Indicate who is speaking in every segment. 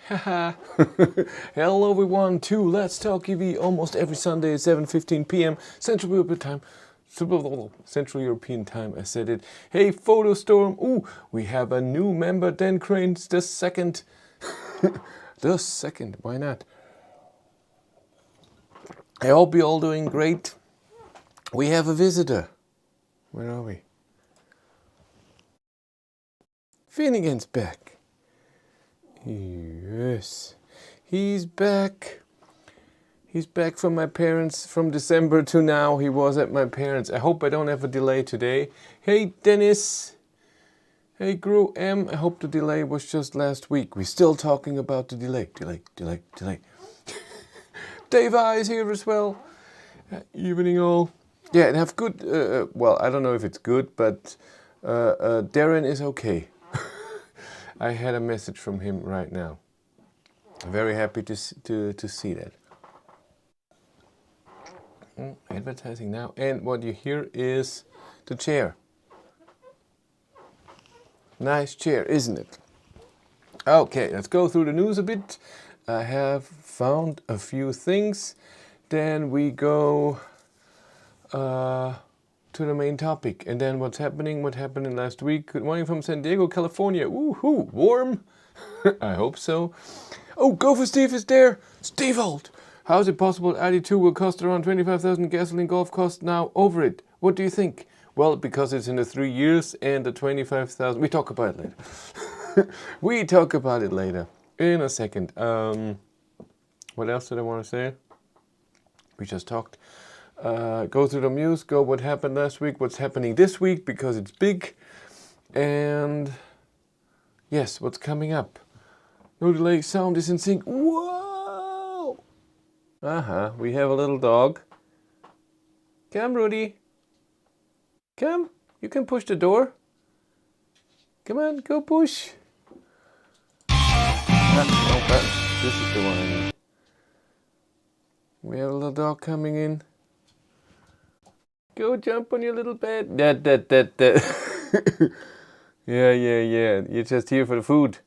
Speaker 1: Haha. Hello everyone to Let's Talk EV almost every Sunday at 7:15 p.m. Central European Time. Central European Time, I said it. Hey, Photo Storm. Ooh, we have a new member, Dan Cranes, the second. The second, why not? I hope you're all doing great. We have a visitor. Where are we? Finnegan's back. Yes, he's back. He's back from my parents from December to now. He was at my parents. I hope I don't have a delay today. Hey, Dennis. Hey, Gru M. I hope the delay was just last week. We're still talking about the delay. Delay. Dave I is here as well. Evening all. Yeah, and have good, well, I don't know if it's good, but Darren is okay. I had a message from him right now. Very happy to see that. Advertising now. And what you hear is the chair. Nice chair, isn't it? Okay, let's go through the news a bit. I have found a few things. Then we go to the main topic. And then what happened last week. Good morning from San Diego, California. Woohoo, warm. I hope so. Oh, Gopher Steve is there. Steve-old. How is it possible Id.2all will cost around 25,000 gasoline Golf cost now over it? What do you think? Well, because it's in the 3 years and the 25,000. We talk about it later. We talk about it later. In a second. What else did I want to say? We just talked. Go through the news. Go what happened last week. What's happening this week because it's big. And yes, what's coming up? No delay. Sound is in sync. Whoa! We have a little dog. Come, Rudy. Come. You can push the door. Come on, go push. This is the one I need. We have a little dog coming in. Go jump on your little bed. That. Yeah. You're just here for the food.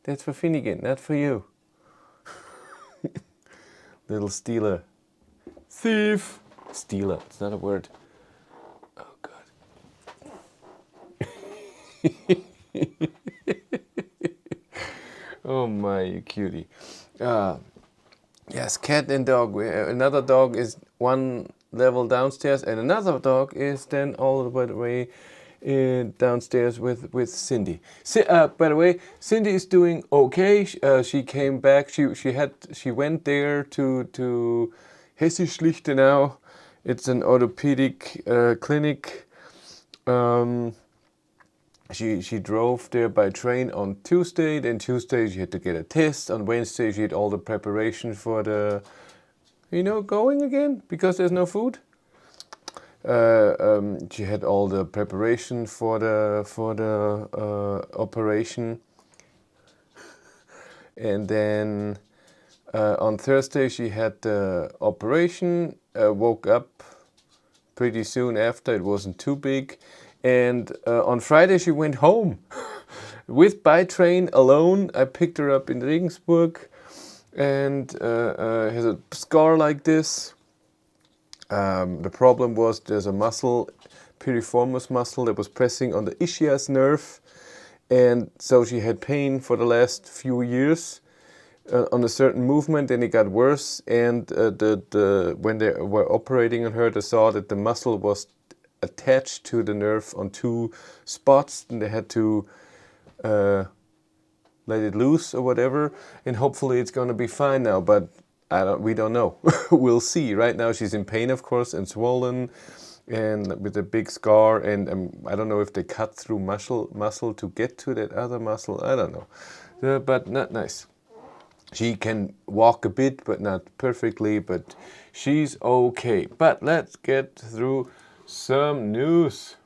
Speaker 1: That's for Finnegan, not for you. Little stealer. Thief. Stealer, it's not a word. Oh, God. Oh, my, you cutie. Yes, cat and dog. Another dog is one level downstairs, and another dog is then all the way downstairs with Cindy. By the way, Cindy is doing okay. She came back. She went there to Hessisch-Lichtenau. It's an orthopedic clinic. She drove there by train on Tuesday. Then Tuesday she had to get a test. On Wednesday she had all the preparation for the, going again because there's no food. She had all the preparation for the operation, and then on Thursday she had the operation. Woke up pretty soon after. It wasn't too big, and on Friday she went home by train alone. I picked her up in Regensburg, and has a scar like this. The problem was there's a muscle, piriformis muscle, that was pressing on the ischias nerve, and so she had pain for the last few years on a certain movement. Then it got worse, and when they were operating on her, they saw that the muscle was attached to the nerve on two spots, and they had to let it loose or whatever, and hopefully it's going to be fine now, but we don't know. We'll see. Right now she's in pain, of course, and swollen, and with a big scar, and I don't know if they cut through muscle to get to that other muscle. I don't know, but not nice. She can walk a bit, but not perfectly, but she's okay. But let's get through some news.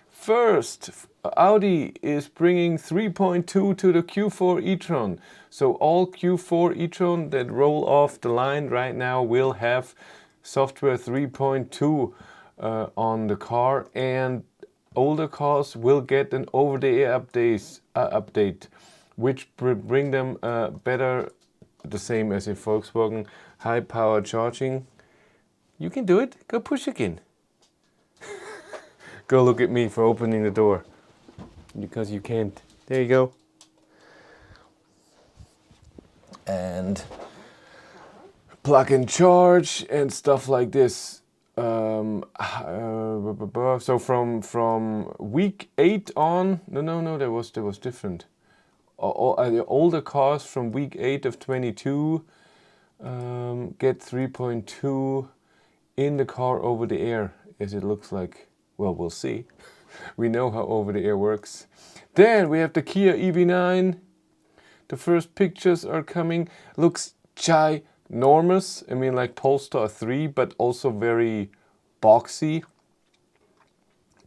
Speaker 1: First, Audi is bringing 3.2 to the Q4 e-tron. So all Q4 e-tron that roll off the line right now will have software 3.2 on the car, and older cars will get an over-the-air update which bring them better, the same as in Volkswagen, high power charging. You can do it. Go push again. Go look at me for opening the door. Because you can't. There you go. And plug and charge and stuff like this. So from week 8 on, no, that was different. The older cars from week 8 of 22 get 3.2 in the car over the air, as it looks like. Well, we'll see. We know how over the air works. Then we have the Kia EV9. The first pictures are coming. Looks ginormous. I mean, like Polestar 3, but also very boxy.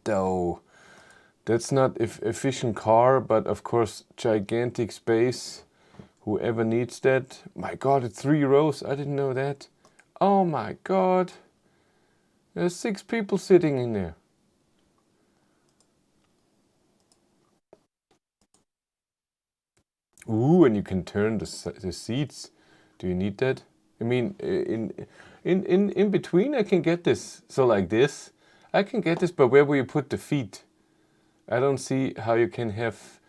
Speaker 1: Though that's not efficient car, but of course gigantic space. Whoever needs that. My God, it's 3 rows. I didn't know that. Oh my God. There's 6 people sitting in there. Ooh, and you can turn the seats. Do you need that? I mean, in between I can get this. So like this, I can get this, but where will you put the feet? I don't see how you can have,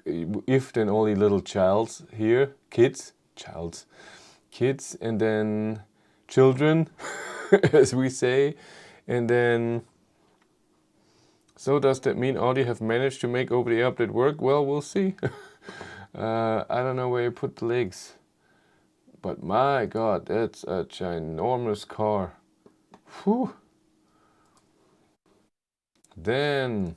Speaker 1: if then only little childs here, kids, and then children, as we say, and then. So does that mean Audi have managed to make over-the-air update work? Well, we'll see. I don't know where you put the legs. But my God, that's a ginormous car. Whew. Then,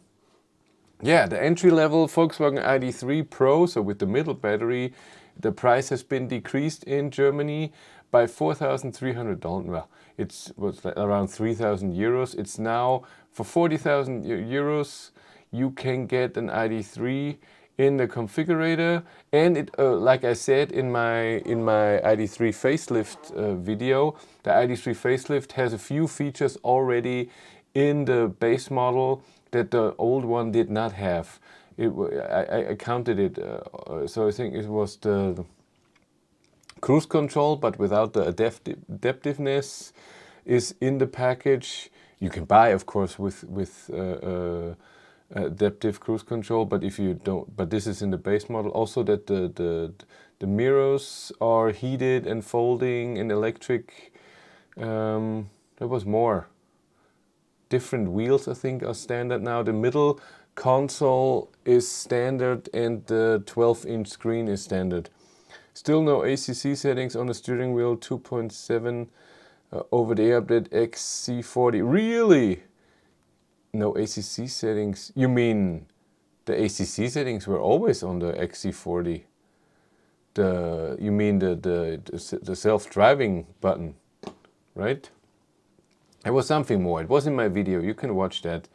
Speaker 1: yeah, the entry-level Volkswagen ID.3 Pro, so with the middle battery, the price has been decreased in Germany by $4,300. Well, it was around 3,000 euros. It's now for 40,000 euros. You can get an ID.3 in the configurator, and it, like I said in my ID.3 facelift video, the ID.3 facelift has a few features already in the base model that the old one did not have. I counted it, so I think it was the cruise control, but without the adaptiveness is in the package. You can buy, of course, with adaptive cruise control, but if you don't, but this is in the base model. Also that the mirrors are heated and folding and electric. There was more. Different wheels, I think, are standard now. The middle console is standard and the 12-inch screen is standard. Still no ACC settings on the steering wheel. 2.7 over-the-air update XC40. Really? No ACC settings. You mean the ACC settings were always on the XC40? You mean the self-driving button, right? It was something more. It was in my video. You can watch that.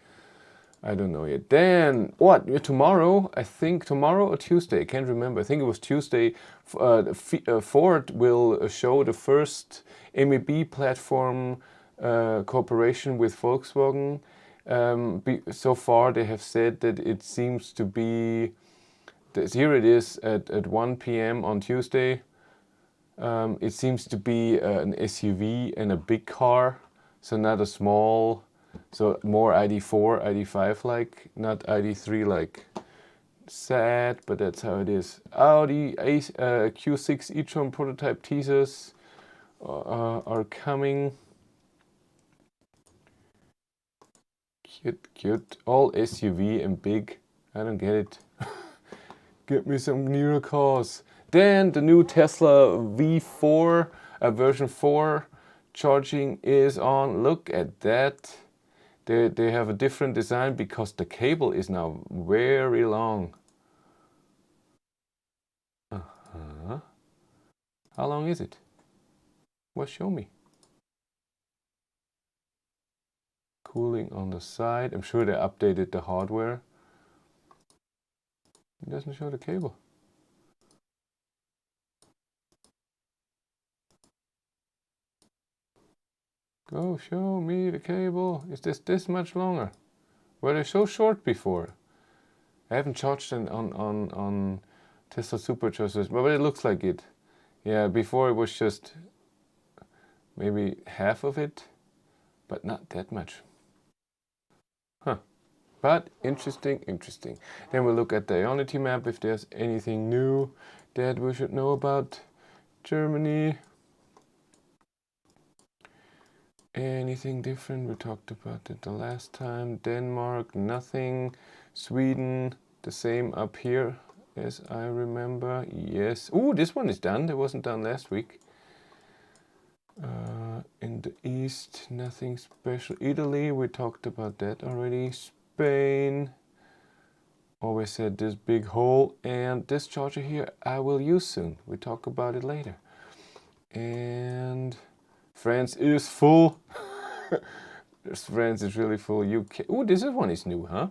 Speaker 1: I don't know yet. Then what? Tomorrow? I think tomorrow or Tuesday. I can't remember. I think it was Tuesday. Ford will show the first MEB platform cooperation with Volkswagen. So far they have said that it seems to be, here it is at 1 p.m. on Tuesday. It seems to be an SUV and a big car, so not a small, so more ID.4, ID.5 like, not ID.3 like. Sad, but that's how it is. Audi Q6 e-tron prototype teasers are coming. Cute. All SUV and big. I don't get it. Get me some newer cars. Then the new Tesla V4 version 4 charging is on. Look at that. They have a different design because the cable is now very long. How long is it? Well, show me. Cooling on the side. I'm sure they updated the hardware. It doesn't show the cable. Go show me the cable. Is this much longer? Were they so short before? I haven't charged on Tesla superchargers, but it looks like it. Yeah, before it was just maybe half of it, but not that much. Huh. But interesting. Then we'll look at the Ionity map if there's anything new that we should know about. Germany. Anything different? We talked about it the last time. Denmark, nothing. Sweden, the same up here as I remember. Yes. Ooh, this one is done. It wasn't done last week. In the east, nothing special. Italy, we talked about that already. Spain. Always said this big hole. And this charger here I will use soon. We talk about it later. And France is full. France is really full. UK. Oh, this one is new, huh?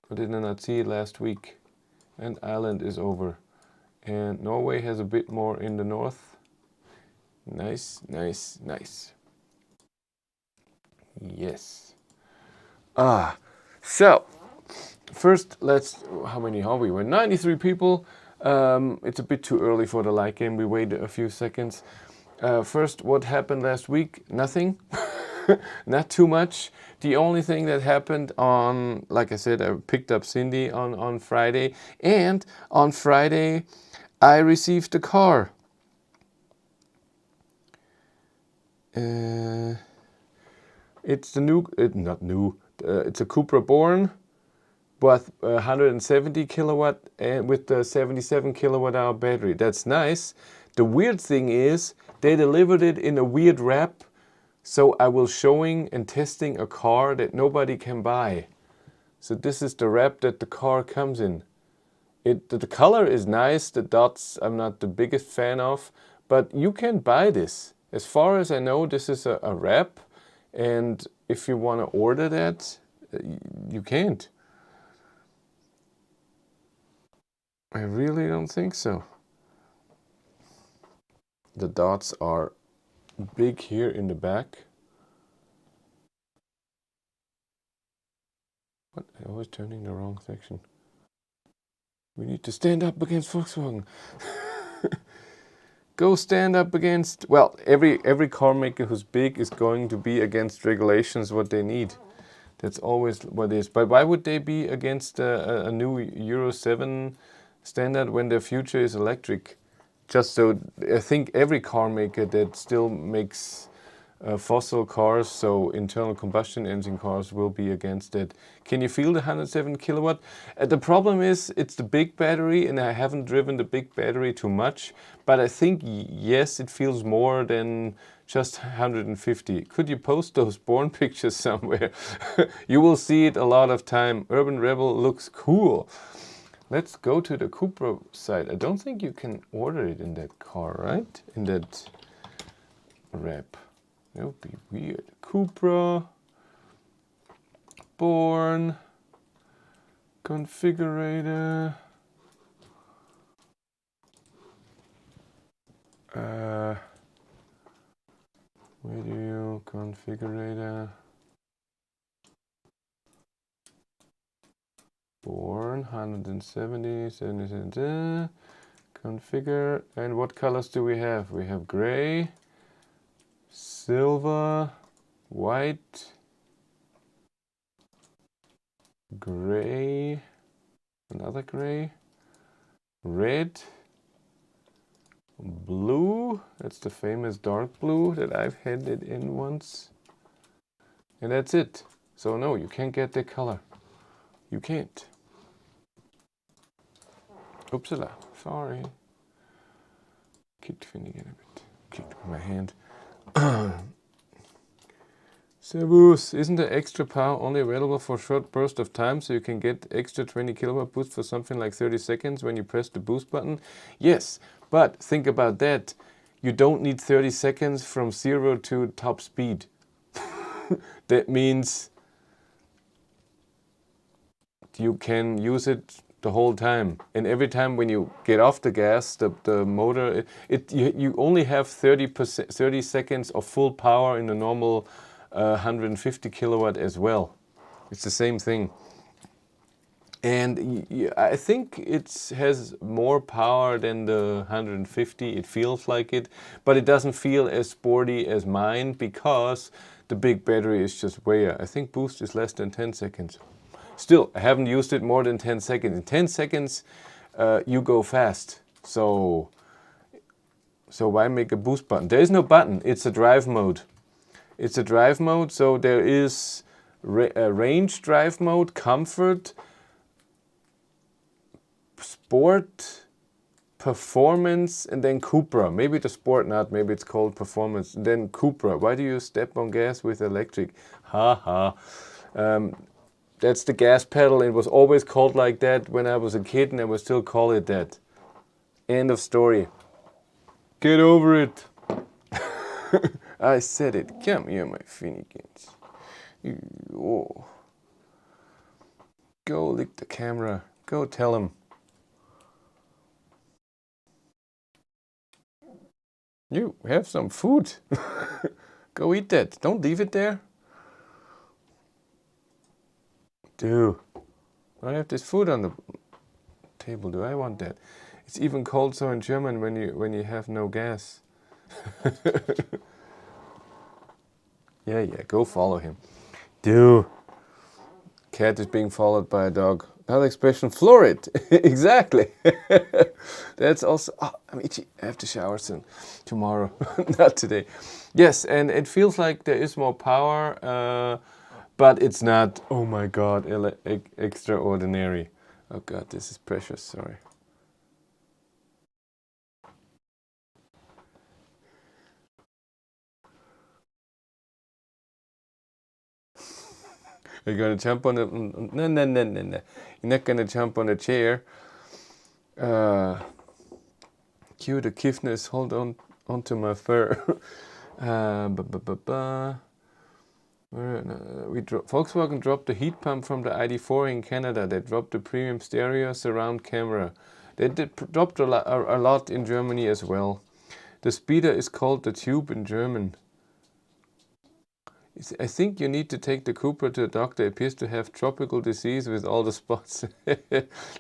Speaker 1: I did not see it last week. And Ireland is over. And Norway has a bit more in the north. Nice. Yes. So first how many are we? We're 93 people. It's a bit too early for the light game. We waited a few seconds. First, what happened last week? Nothing. Not too much. The only thing that happened on, like I said, I picked up Cindy on Friday. And on Friday, I received the car. It's the new, not new, it's a Cupra Born. But 170 kilowatt and with the 77 kilowatt hour battery. That's nice. The weird thing is they delivered it in a weird wrap. So I will showing and testing a car that nobody can buy. So this is the wrap that the car comes in. The color is nice. The dots I'm not the biggest fan of, but you can buy this. As far as I know, this is a wrap, and if you want to order that, you can't. I really don't think so. The dots are big here in the back. What? I was turning the wrong section. We need to stand up against Volkswagen. Go stand up against, well, every car maker who's big is going to be against regulations, what they need. That's always what it is. But why would they be against a new Euro 7 standard when the future is electric? Just so, I think every car maker that still makes fossil cars, so internal combustion engine cars, will be against it. Can you feel the 107 kilowatt? The problem is it's the big battery, and I haven't driven the big battery too much, but I think yes, it feels more than just 150. Could you post those Born pictures somewhere? You will see it a lot of time. Urban Rebel looks cool. Let's go to the Cupra site. I don't think you can order it in that car, right? In that wrap. That would be weird. Cupra Born configurator. Video configurator. Born 170, 70, configure. And what colors do we have? We have gray, silver, white, gray, another gray, red, blue. That's the famous dark blue that I've had it in once. And that's it. So no, you can't get the color. You can't. Oopsala, sorry. Kicked Finn again a bit. Kicked with my hand. Servus, isn't the extra power only available for a short burst of time, so you can get extra 20 kilowatt boost for something like 30 seconds when you press the boost button? Yes, but think about that. You don't need 30 seconds from 0 to top speed. That means you can use it the whole time, and every time when you get off the gas, the motor, you only have 30 seconds of full power in the normal 150 kilowatt as well. It's the same thing. And I think it has more power than the 150. It feels like it, but it doesn't feel as sporty as mine because the big battery is just way. I think boost is less than 10 seconds. Still, I haven't used it more than 10 seconds. In 10 seconds, you go fast. So why make a boost button? There is no button. It's a drive mode. It's a drive mode. So there is a range drive mode, comfort, sport, performance, and then Cupra. Maybe the sport not, maybe it's called performance. And then Cupra. Why do you step on gas with electric? Ha ha. That's the gas pedal. It was always called like that when I was a kid, and I will still call it that. End of story. Get over it. I said it. Come here, my finnegans. Oh. Go lick the camera. Go tell him. You have some food. Go eat that. Don't leave it there. Dude, I have this food on the table. Do I want that? It's even called so in German when you have no gas. Yeah, go follow him. Dude. Cat is being followed by a dog. Another expression, floor it. Exactly. That's also, I'm itchy. I have to shower soon. Tomorrow, not today. Yes, and it feels like there is more power, but it's not, oh my God, extraordinary. Oh God, this is precious, sorry. You're gonna jump on the, no. You're not gonna jump on a chair. Cue the kiffness, hold on onto my fur. Volkswagen dropped the heat pump from the ID.4 in Canada. They dropped the premium stereo surround camera. They dropped a lot in Germany as well. The speeder is called the Tube in German. I think you need to take the Cupra to a doctor. It appears to have tropical disease with all the spots.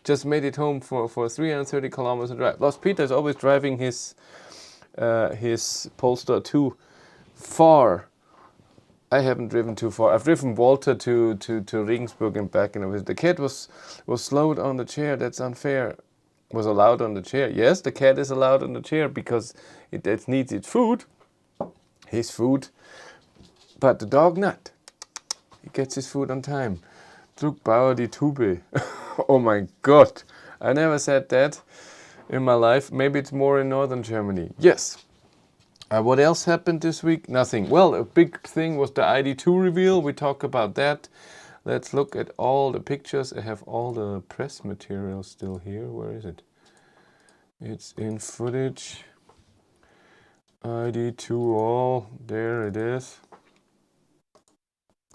Speaker 1: Just made it home for 330 kilometers to drive. Lars Peter is always driving his Polestar 2 far. I haven't driven too far. I've driven Walter to Regensburg and back. And the cat was slowed on the chair. That's unfair. Was allowed on the chair. Yes, the cat is allowed on the chair because it needs its food. His food. But the dog not. He gets his food on time. Druckbauer die Tube. Oh my God. I never said that in my life. Maybe it's more in northern Germany. Yes. What else happened this week? Nothing. Well, a big thing was the Id.2all reveal. We talk about that. Let's look at all the pictures. I have all the press material still here. Where is it? It's in footage. Id.2all. There it is.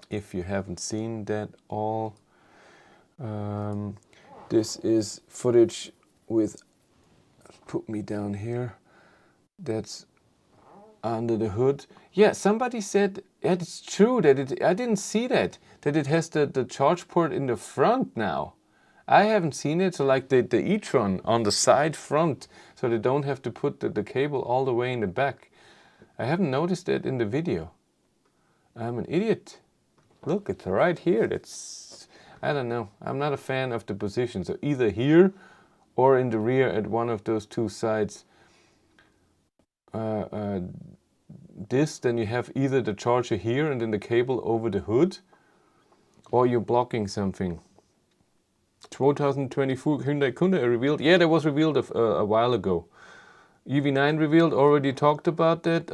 Speaker 1: If you haven't seen that all, this is footage with, put me down here, that's under the hood. Yeah, somebody said, yeah, it's true that I didn't see that it has the charge port in the front now. I haven't seen it, so like the e-tron on the side front, so they don't have to put the cable all the way in the back. I haven't noticed that in the video. I'm an idiot. Look, it's right here. That's, I don't know. I'm not a fan of the position. So either here or in the rear at one of those two sides. This, then you have either the charger here and then the cable over the hood, or you're blocking something. 2024 Hyundai Kona revealed. Yeah, that was revealed a while ago. EV9 revealed. Already talked about that.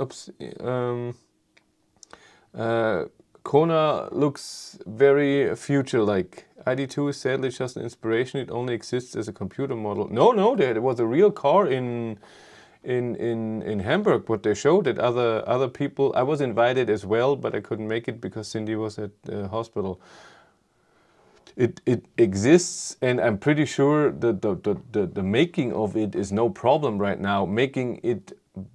Speaker 1: Kona looks very future-like. Id.2all is sadly just an inspiration. It only exists as a computer model. No, there was a real car in Hamburg. What they showed that other people. I was invited as well, but I couldn't make it because Cindy was at the hospital. It exists, and I'm pretty sure the making of it is no problem right now. Making it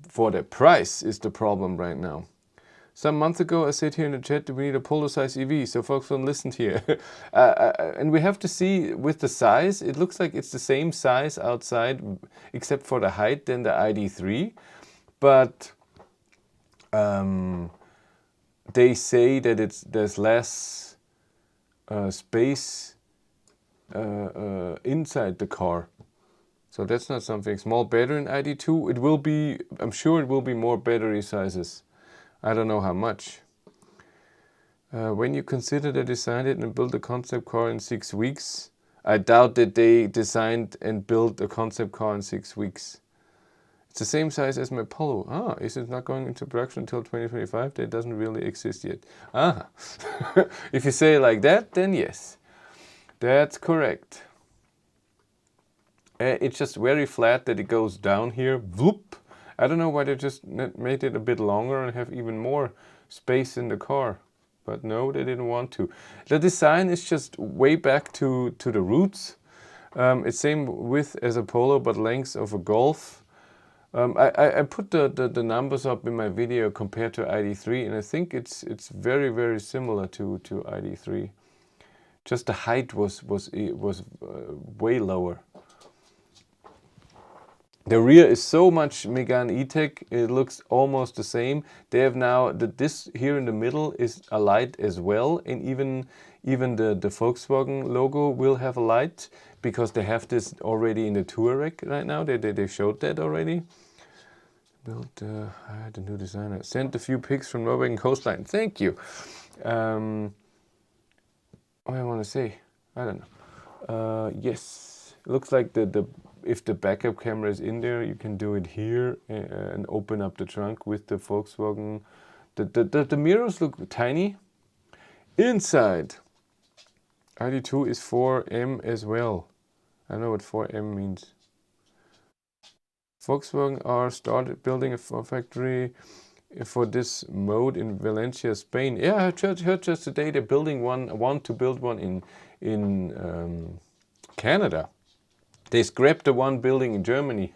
Speaker 1: for the price is the problem right now. Some month ago, I said here in the chat that we need a polo-size EV, so Volkswagen listened here. And we have to see with the size, it looks like it's the same size outside, except for the height than the ID.3. But they say that there's less space inside the car. So that's not something. Small battery in ID.2. It will be, I'm sure it will be more battery sizes. I don't know how much. When you consider they designed it and built a concept car in 6 weeks, I doubt that they designed and built a concept car in 6 weeks. It's the same size as my Polo. Ah, is it not going into production until 2025? That doesn't really exist yet. Ah, if you say it like that, then yes. That's correct. It's just very flat that it goes down here. Whoop. I don't know why they just made it a bit longer and have even more space in the car. But no, they didn't want to. The design is just way back to the roots. It's same width as a Polo, but length of a Golf. I put the numbers up in my video compared to ID.3, and I think it's very, very similar to ID.3. Just the height was way lower. The rear is so much Megane E-Tech, it looks almost the same. They have now, this here in the middle is a light as well, and even the Volkswagen logo will have a light, because they have this already in the Touareg right now. They showed that already. Built, I had a new designer. Sent a few pics from Norwegian coastline. Thank you. What do I want to say? I don't know. Yes, it looks like if the backup camera is in there, you can do it here and open up the trunk with the Volkswagen. The mirrors look tiny. Inside, ID.2 is 4M as well. I don't know what 4M means. Volkswagen are started building a factory for this mode in Valencia, Spain. Yeah, I heard just today they're building want to build one in Canada. They scrapped the one building in Germany.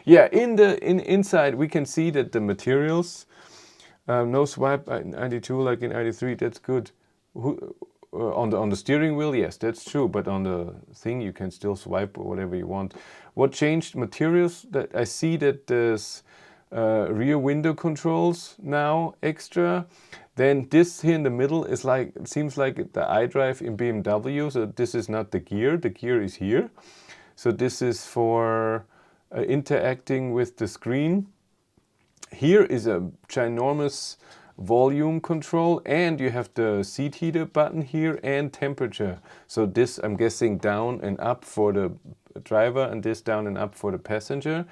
Speaker 1: Yeah, inside we can see that the materials, no swipe in ID.2 like in ID.3. That's good. On the steering wheel, yes, that's true. But on the thing, you can still swipe or whatever you want. What changed materials? That I see that there's rear window controls now extra. Then this here in the middle is like, it seems like the iDrive in BMW. So this is not the gear. The gear is here. So this is for interacting with the screen. Here is a ginormous volume control, and you have the seat heater button here and temperature. So this, I'm guessing, down and up for the driver, and this down and up for the passenger.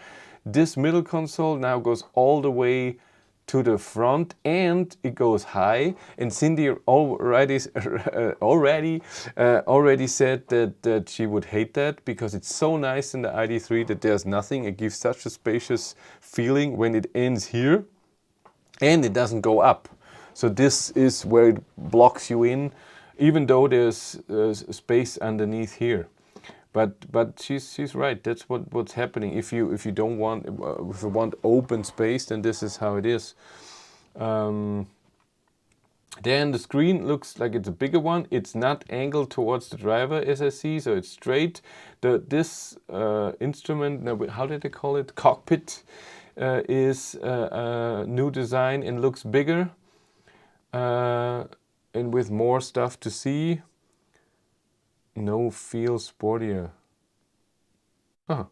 Speaker 1: This middle console now goes all the way to the front, and it goes high. And Cindy already said that she would hate that, because it's so nice in the ID.3 that there's nothing. It gives such a spacious feeling when it ends here, and it doesn't go up. So this is where it blocks you in, even though there's space underneath here. But she's right. That's what's happening. If you don't want, if you want open space, then this is how it is. Then the screen looks like it's a bigger one. It's not angled towards the driver, as I see, so it's straight. This instrument, how did they call it? Cockpit is a new design and looks bigger and with more stuff to see. No, feel sportier. Huh.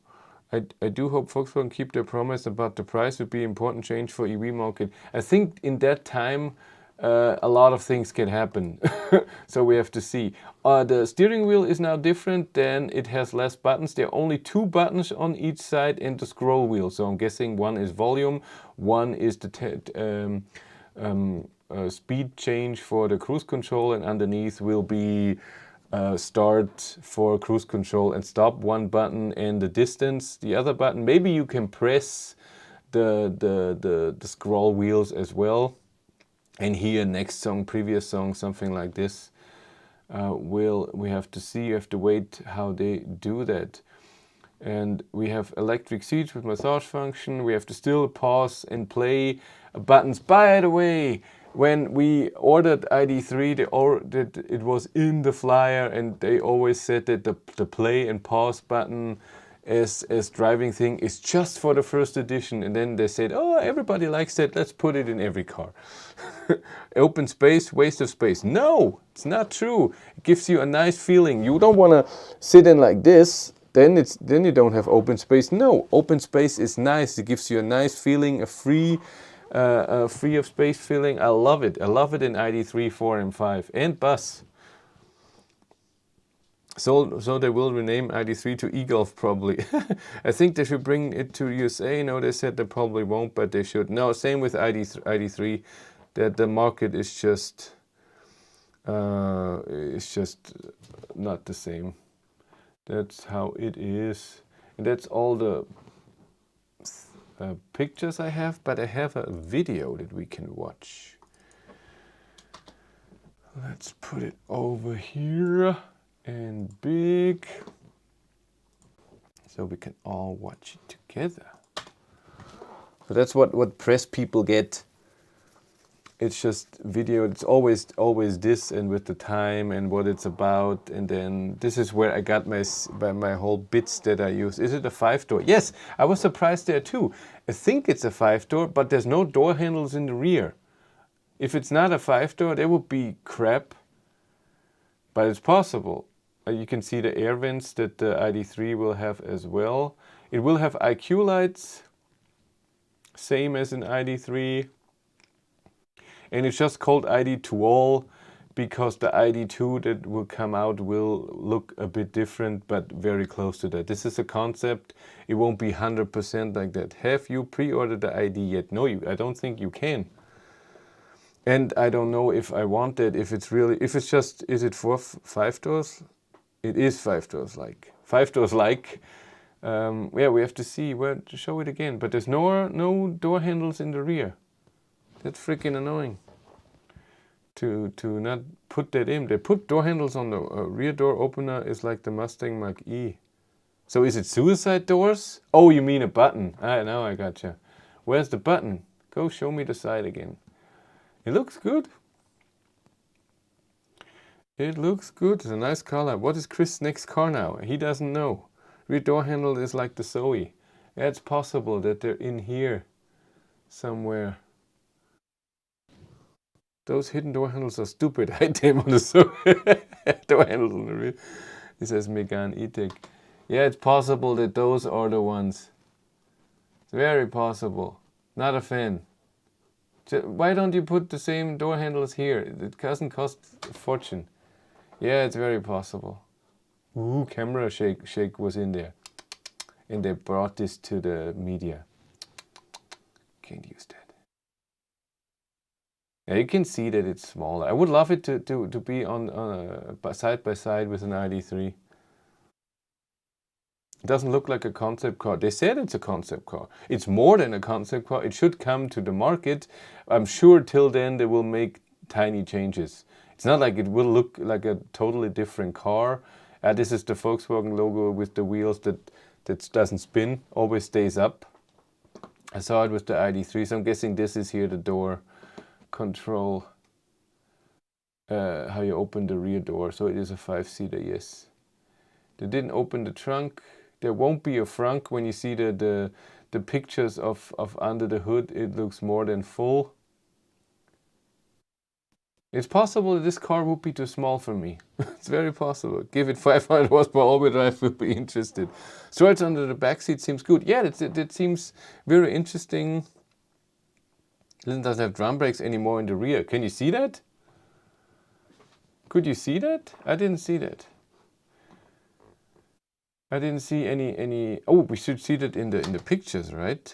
Speaker 1: I do hope Volkswagen keep their promise about the price would be important change for EV market. I think in that time a lot of things can happen. So we have to see. The steering wheel is now different, then it has less buttons. There are only 2 buttons on each side and the scroll wheel. So I'm guessing one is volume, one is the speed change for the cruise control, and underneath will be start for cruise control and stop, one button, and the distance, the other button. Maybe you can press the scroll wheels as well. And here, next song, previous song, something like this. We have to see, you have to wait how they do that. And we have electric seats with massage function. We have to still pause and play buttons. By the way, when we ordered ID.3, it was in the flyer, and they always said that the play and pause button as driving thing is just for the first edition. And then they said, oh, everybody likes that, let's put it in every car. Open space, waste of space. No, it's not true. It gives you a nice feeling. You don't want to sit in like this, then you don't have open space. No, open space is nice. It gives you a nice feeling, a free of space feeling. I love it. I love it in ID.3, 4, and 5, and bus. So they will rename ID.3 to e-golf probably. I think they should bring it to USA. No, they said they probably won't, but they should. No, same with ID.3. That the market is just not the same. That's how it is, and that's all the pictures I have. But I have a video that we can watch. Let's put it over here and big, so we can all watch it together. So that's what press people get. It's just video. It's always this, and with the time and what it's about. And then this is where I got my whole bits that I use. Is it a 5-door? Yes, I was surprised there too. I think it's a 5-door, but there's no door handles in the rear. If it's not a 5-door, that would be crap. But it's possible. You can see the air vents that the ID.3 will have as well. It will have IQ lights, same as in ID.3. And it's just called Id.2all because the ID.2 that will come out will look a bit different, but very close to that. This is a concept. It won't be 100% like that. Have you pre-ordered the ID yet? No, I don't think you can. And I don't know if I want it, if it's just, is it for 5 doors? It is 5 doors like. 5 doors like. Yeah, we have to see where to show it again. But there's no door handles in the rear. That's freaking annoying to not put that in. They put door handles on the rear door opener is like the Mustang Mach-E. So is it suicide doors? Oh, you mean a button. Now I gotcha. Where's the button? Go show me the side again. It looks good. It looks good. It's a nice color. What is Chris' next car now? He doesn't know. Rear door handle is like the Zoe. Yeah, it's possible that they're in here somewhere. Those hidden door handles are stupid. I them on the door handles on the rear. It says Megan E-Tech. Yeah, it's possible that those are the ones. It's very possible. Not a fan. Why don't you put the same door handles here? It doesn't cost a fortune. Yeah, it's very possible. Ooh, camera shake was in there. And they brought this to the media. Can't use that. Yeah, you can see that it's smaller. I would love it to be on side by side with an ID.3. It doesn't look like a concept car. They said it's a concept car. It's more than a concept car. It should come to the market. I'm sure till then they will make tiny changes. It's not like it will look like a totally different car. This is the Volkswagen logo with the wheels that doesn't spin, always stays up. I saw it with the ID.3, so I'm guessing this is here the door control, how you open the rear door. So it is a 5-seater, yes. They didn't open the trunk. There won't be a frunk. When you see the pictures of under the hood, it looks more than full. It's possible that this car would be too small for me. It's very possible. Give it 500 horsepower all-wheel drive, will be interested. Storage under the back seat seems good. Yeah, that seems very interesting. It doesn't have drum brakes anymore in the rear. Can you see that? Could you see that? I didn't see that. I didn't see any. Oh, we should see that in the pictures, right?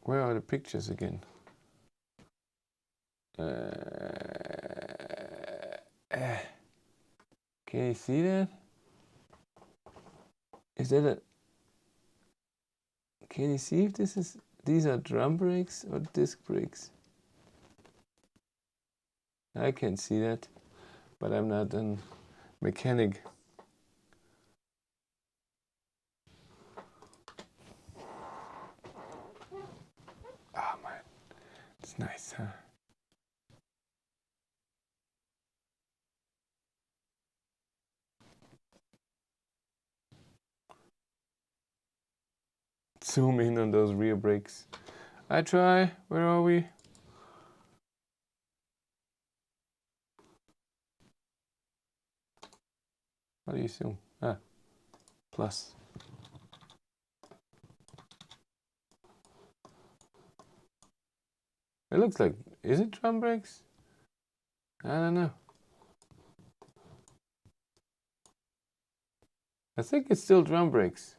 Speaker 1: Where are the pictures again? Can you see that? Is that a? Can you see if these are drum brakes or disc brakes? I can see that, but I'm not a mechanic. Oh man, it's nice, huh? zoom in on those rear brakes. I try. Where are we? How do you zoom? Ah, plus. It looks like, is it drum brakes? I don't know. I think it's still drum brakes,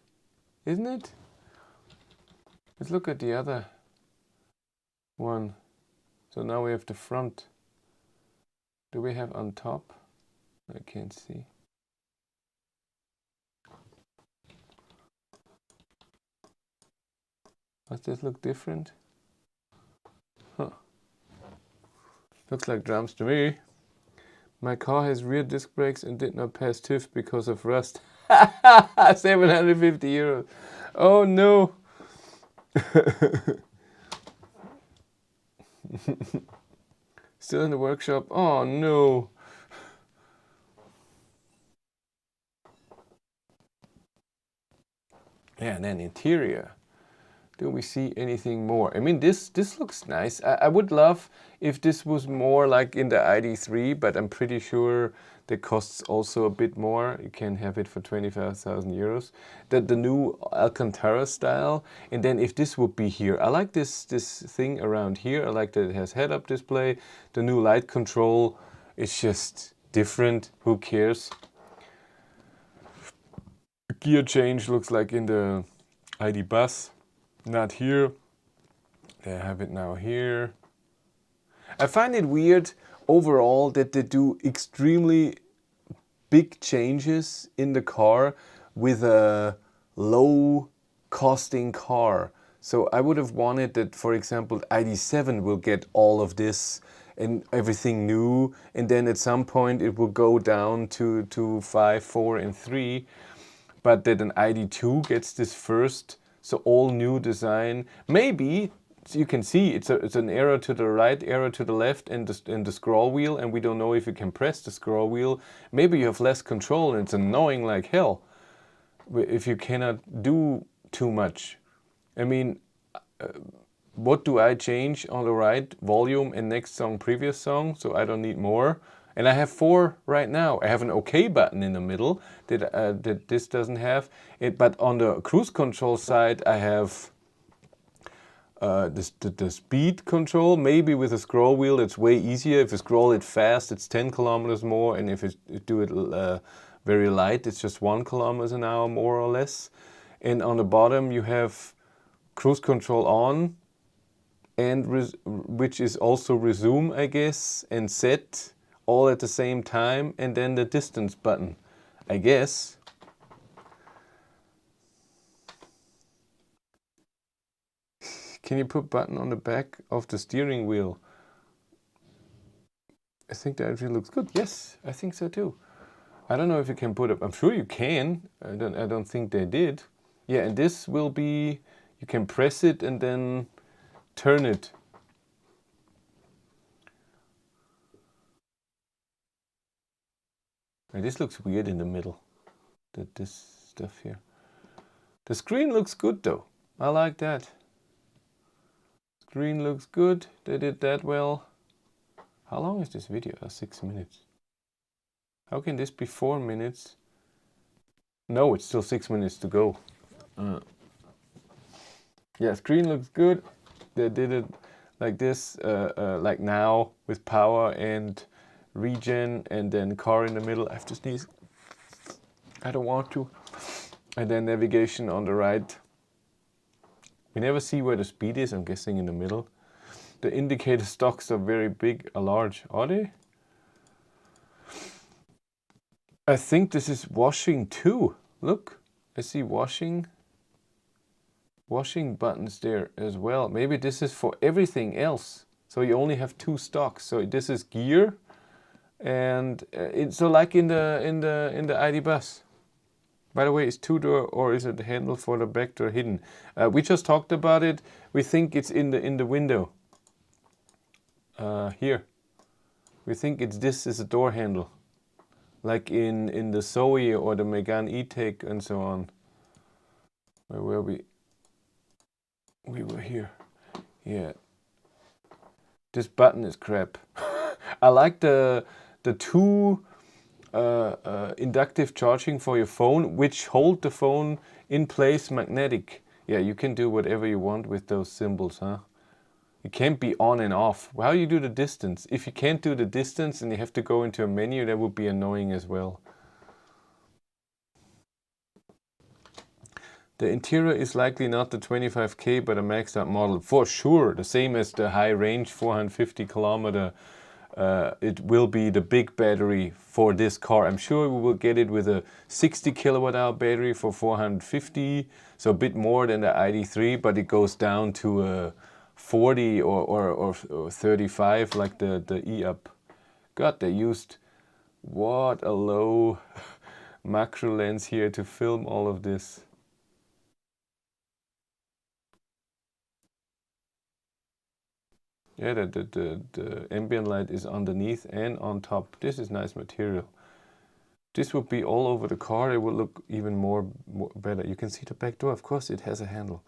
Speaker 1: isn't it? Let's look at the other one. So now we have the front. Do we have on top? I can't see. Does this look different? Huh. Looks like drums to me. My car has rear disc brakes and did not pass TÜV because of rust. 750 euros. Oh no. Still in the workshop. Oh no. Yeah, and then interior. Do we see anything more? I mean, this looks nice. I would love if this was more like in the ID.3, but I'm pretty sure the costs also a bit more. You can have it for 25,000 euros. The new Alcantara style. And then if this would be here, I like this thing around here. I like that it has head-up display. The new light control is just different. Who cares? Gear change looks like in the ID bus. Not here. They have it now here. I find it weird overall that they do extremely big changes in the car with a low costing car. So I would have wanted that, for example, ID.7 will get all of this and everything new, and then at some point it will go down to 5, 4 and 3, but that an ID.2 gets this first. So all new design. Maybe you can see it's an arrow to the right, arrow to the left, and the scroll wheel, and we don't know if you can press the scroll wheel. Maybe you have less control, and it's annoying like hell if you cannot do too much. I mean, what do I change on the right? Volume and next song, previous song. So I don't need more. And I have 4 right now. I have an OK button in the middle that this doesn't have. But on the cruise control side, I have the speed control. Maybe with a scroll wheel, it's way easier. If you scroll it fast, it's 10 kilometers more. And if you do it very light, it's just 1 kilometer an hour, more or less. And on the bottom, you have cruise control on, and which is also resume, I guess, and set, all at the same time, and then the distance button, I guess. Can you put button on the back of the steering wheel? I think that actually looks good. Yes, I think so too. I don't know if you can put it. I'm sure you can. I don't think they did. Yeah, and this will be, you can press it and then turn it. And this looks weird in the middle. This stuff here. The screen looks good though. I like that. Screen looks good. They did that well. How long is this video? 6 minutes. How can this be 4 minutes? No, it's still 6 minutes to go. Yeah, screen looks good. They did it like this, like now, with power and regen, and then car in the middle. I have to sneeze. I don't want to. And then navigation on the right. We never see where the speed is. I'm guessing in the middle. The indicator stocks are very big, large. Are they? I think this is washing too. Look, I see washing buttons there as well. Maybe this is for everything else. So you only have 2 stocks. So this is gear, and it's so like in the ID bus. By the way, is 2-door or is it the handle for the back door hidden? We just talked about it. We think it's in the window. Here. We think this is a door handle, like in the Zoe or the Megane E-Tech and so on. Where were we? we were here. Yeah. This button is crap. I like the two inductive charging for your phone, which hold the phone in place magnetic. Yeah, you can do whatever you want with those symbols, huh? It can't be on and off. How do you do the distance? If you can't do the distance and you have to go into a menu, that would be annoying as well. The interior is likely not the 25K, but a maxed out model. For sure, the same as the high range 450 kilometer. It will be the big battery for this car. I'm sure we will get it with a 60 kilowatt hour battery for 450, so a bit more than the ID.3, but it goes down to 40 or 35 like the e-up. God, they used what a low macro lens here to film all of this. Yeah, the ambient light is underneath and on top. This is nice material. This would be all over the car. It would look even more better. You can see the back door. Of course, it has a handle.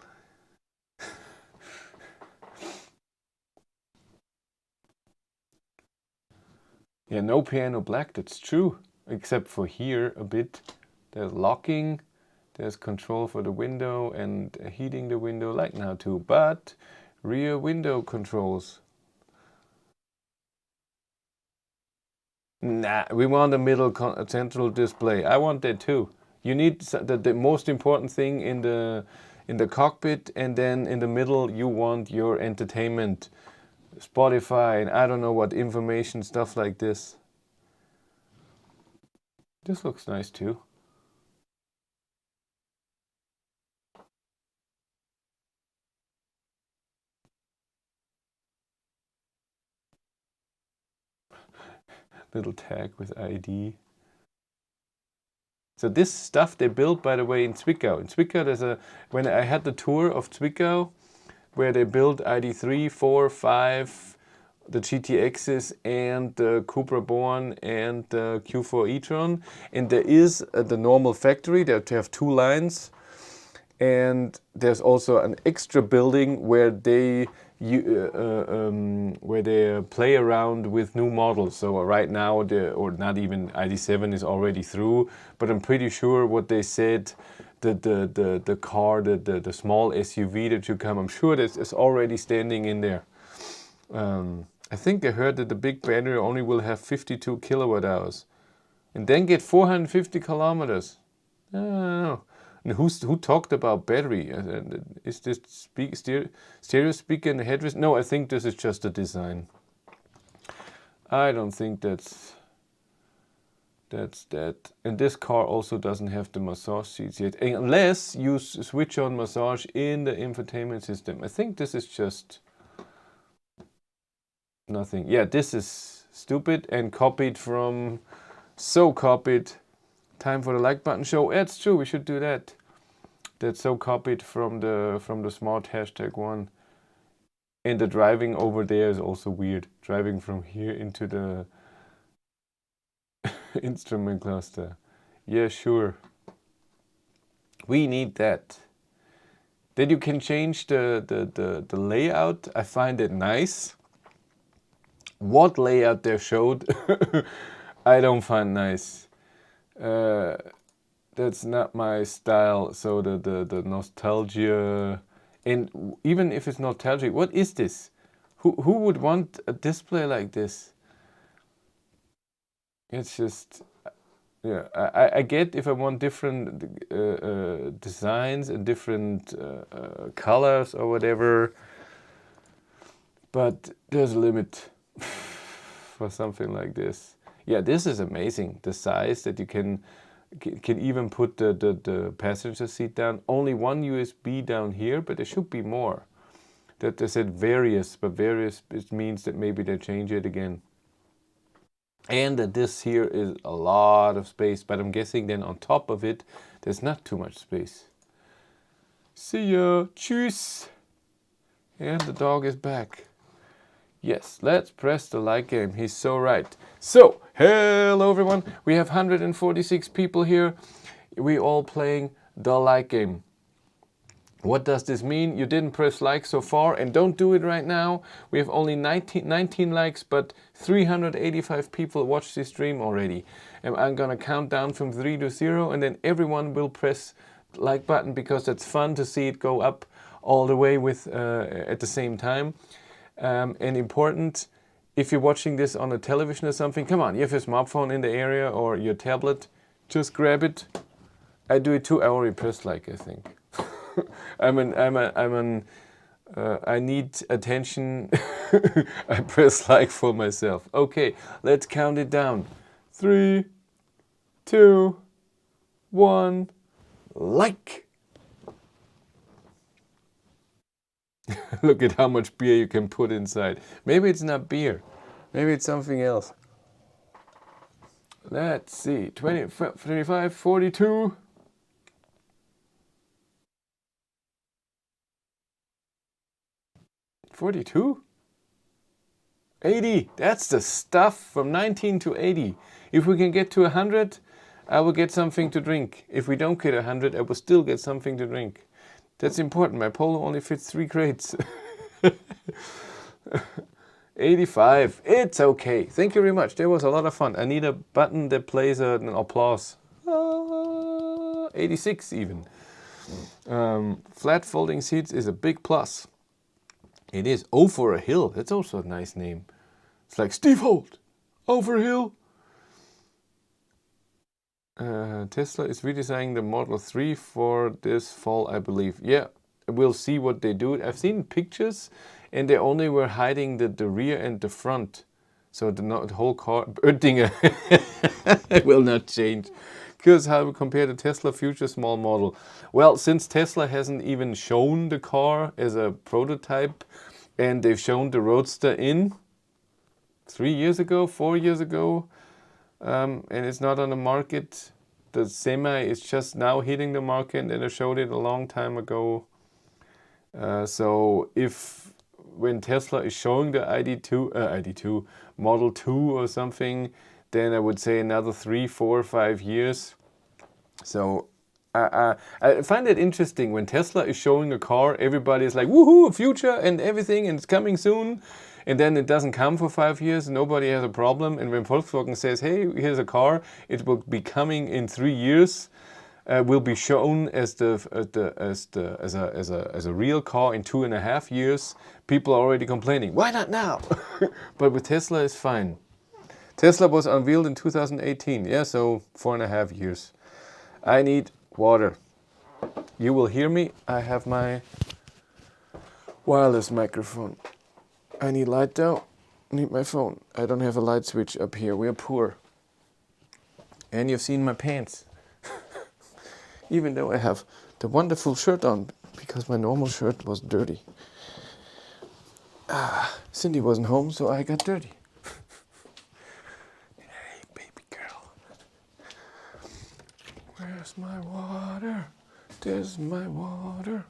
Speaker 1: Yeah, no piano black. That's true. Except for here a bit. There's locking. There's control for the window and heating the window like now too. But rear window controls. Nah, we want a middle central display. I want that too. You need the most important thing in the cockpit, and then in the middle you want your entertainment, Spotify, and I don't know what information, stuff like this. This looks nice too. Little tag with ID. So this stuff they built, by the way, in Zwickau. In Zwickau, when I had the tour of Zwickau, where they built ID.3, 4, 5, the GTXs and the Cupra Born and the Q4 e-tron. And there is the normal factory. They have two lines. And there's also an extra building where they play around with new models. So right now, or not even ID.7 is already through, but I'm pretty sure what they said, the car, the small SUV that you come, I'm sure that it's already standing in there. I think I heard that the big battery only will have 52 kilowatt hours, and then get 450 kilometers. I don't know. And who talked about battery? Is this stereo speaker in the headrest? No, I think this is just a design. I don't think that's that. And this car also doesn't have the massage seats yet, unless you switch on massage in the infotainment system. I think this is just nothing. Yeah, this is stupid and copied from, so copied. Time for the like button show. That's true, we should do that. That's so copied from the smart #1. And the driving over there is also weird. Driving from here into the instrument cluster. Yeah, sure. We need that. Then you can change the layout. I find it nice. What layout they showed, I don't find nice. That's not my style. So the nostalgia, and even if it's nostalgic, what is this? Who would want a display like this? It's just, yeah. I get if I want different designs and different colors or whatever, but there's a limit for something like this. Yeah, this is amazing. The size that you can even put the passenger seat down. Only one USB down here, but there should be more. That they said various, but various, it means that maybe they change it again. And that this here is a lot of space, but I'm guessing then on top of it, there's not too much space. See ya, tschüss. And the dog is back. Yes, let's press the like game. He's so right. So, hello everyone. We have 146 people here. We all playing the like game. What does this mean? You didn't press like so far, and don't do it right now. We have only 19 likes, but 385 people watched this stream already. And I'm gonna count down from 3 to 0, and then everyone will press like button, because it's fun to see it go up all the way with at the same time. And important, if you're watching this on a television or something, come on, you have your smartphone in the area or your tablet, just grab it. I do it too. I already pressed like, I think. I need attention. I press like for myself. Okay, let's count it down. 3, 2, 1, like. Look at how much beer you can put inside. Maybe it's not beer. Maybe it's something else. Let's see. 20, 25, 42. 42? 80. That's the stuff, from 19 to 80. If we can get to 100, I will get something to drink. If we don't get 100, I will still get something to drink. That's important. My Polo only fits 3 crates. 85. It's okay. Thank you very much. That was a lot of fun. I need a button that plays an applause. 86 even. Flat folding seats is a big plus. It is. Over a Hill. That's also a nice name. It's like Steve Holt. Over a Hill. Tesla is redesigning the Model 3 for this fall, I believe. Yeah, we'll see what they do. I've seen pictures, and they only were hiding the rear and the front. So the whole car, Oettinger, will not change. Because how we compare the Tesla future small model. Well, since Tesla hasn't even shown the car as a prototype, and they've shown the Roadster in 3 years ago, 4 years ago, and it's not on the market. The Semi is just now hitting the market, and they showed it a long time ago. So if when Tesla is showing the ID.2 Model 2 or something, then I would say another 3, 4, 5 years. So I find it interesting when Tesla is showing a car, everybody is like, woohoo, future and everything, and it's coming soon. And then it doesn't come for 5 years, nobody has a problem. And when Volkswagen says, hey, here's a car, it will be coming in 3 years, will be shown as a real car in 2.5 years, people are already complaining, why not now? But with Tesla, it's fine. Tesla was unveiled in 2018, yeah, so 4.5 years. I need water. You will hear me. I have my wireless microphone. I need light though. I need my phone. I don't have a light switch up here. We are poor. And you've seen my pants. Even though I have the wonderful shirt on, because my normal shirt was dirty. Cindy wasn't home, so I got dirty. Hey, baby girl. Where's my water? There's my water.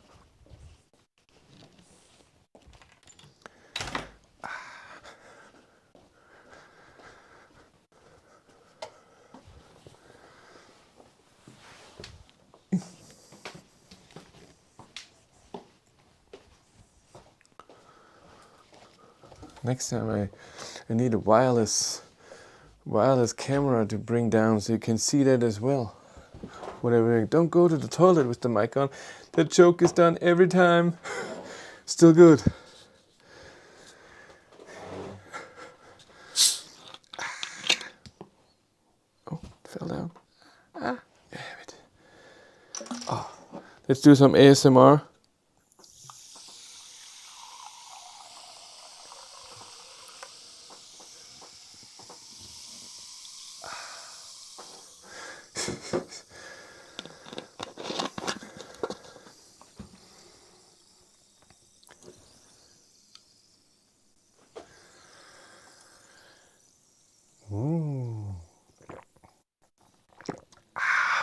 Speaker 1: Next time I need a wireless camera to bring down so you can see that as well. Whatever. Don't go to the toilet with the mic on. That joke is done every time. Still good. Oh, fell down. Damn it. Oh, let's do some ASMR.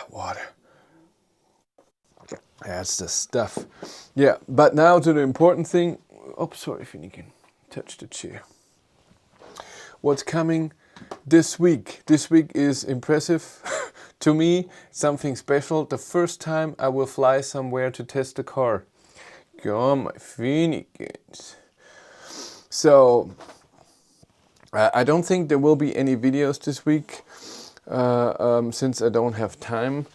Speaker 1: Water. That's the stuff. Yeah, but now to the important thing. Oh, sorry, Finnegan. Touch the chair. What's coming this week? This week is impressive. To me, something special. The first time I will fly somewhere to test the car. go, my Phoenix. So, I don't think there will be any videos this week, since I don't have time.